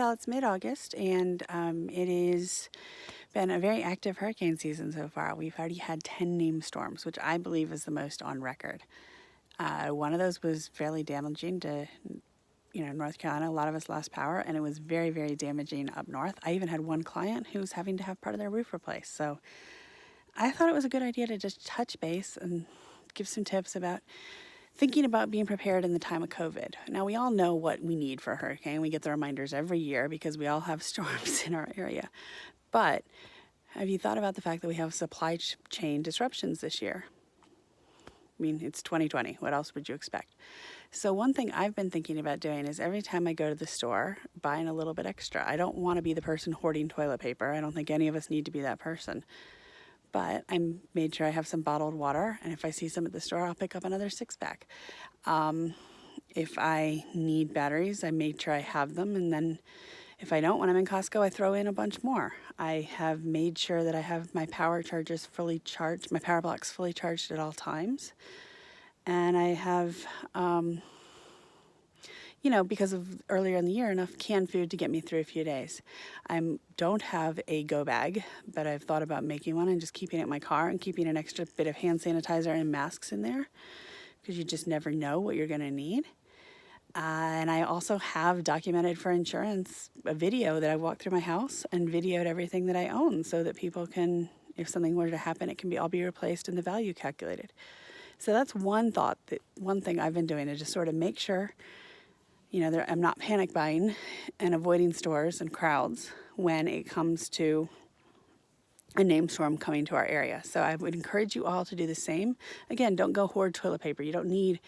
y'all, it's mid-August, and it has been a very active hurricane season so far. We've already had 10 named storms, which I believe is the most on record. One of those was fairly damaging to, North Carolina. A lot of us lost power, and it was very, very damaging up north. I even had one client who was having to have part of their roof replaced. So I thought it was a good idea to just touch base and give some tips about thinking about being prepared in the time of COVID. Now, we all know what we need for a hurricane. We get the reminders every year because we all have storms in our area. But have you thought about the fact that we have supply chain disruptions this year? I mean, it's 2020. What else would you expect? So one thing I've been thinking about doing is every time I go to the store, buying a little bit extra. I don't want to be the person hoarding toilet paper. I don't think any of us need to be that person. But I made sure I have some bottled water, and if I see some at the store, I'll pick up another 6-pack. If I need batteries, I made sure I have them, and then if I don't, when I'm in Costco, I throw in a bunch more. I have made sure that I have my power chargers fully charged, my power blocks fully charged at all times. And I have, because of earlier in the year, enough canned food to get me through a few days. I don't have a go bag, but I've thought about making one and just keeping it in my car and keeping an extra bit of hand sanitizer and masks in there because you just never know what you're going to need. And I also have documented for insurance a video that I walked through my house and videoed everything that I own so that people can, if something were to happen, it can all be replaced and the value calculated. So that's one thing I've been doing to just sort of make sure, I'm not panic buying and avoiding stores and crowds when it comes to a named storm coming to our area. So I would encourage you all to do the same. Again, don't go hoard toilet paper. You don't need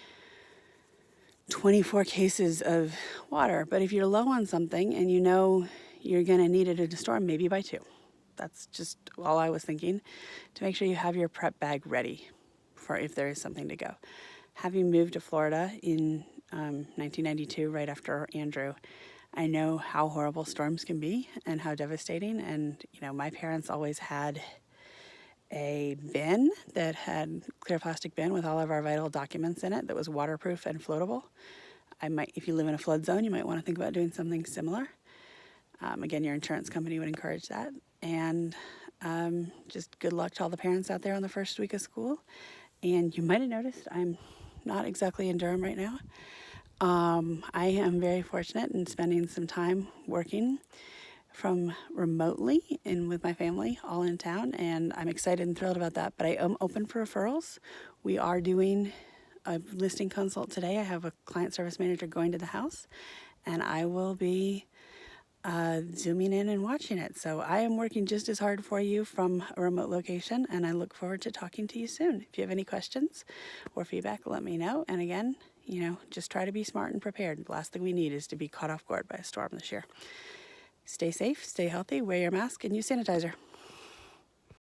24 cases of water, but if you're low on something and you know you're going to need it in a storm, maybe buy 2. That's just all I was thinking, to make sure you have your prep bag ready for if there is something to go. Having moved to Florida in 1992, right after Andrew, I know how horrible storms can be and how devastating. And, my parents always had a bin that had clear plastic bin with all of our vital documents in it that was waterproof and floatable. If you live in a flood zone, you might want to think about doing something similar. Again, your insurance company would encourage that. And just good luck to all the parents out there on the first week of school. And you might have noticed I'm not exactly in Durham right now. I am very fortunate in spending some time working from remotely and with my family all in town, and I'm excited and thrilled about that. But I am open for referrals. We are doing a listing consult today. I have a client service manager going to the house, and I will be zooming in and watching it. So I am working just as hard for you from a remote location, and I look forward to talking to you soon. If you have any questions or feedback, let me know. And again, just try to be smart and prepared. The last thing we need is to be caught off guard by a storm this year. Stay safe, stay healthy, wear your mask, and use sanitizer.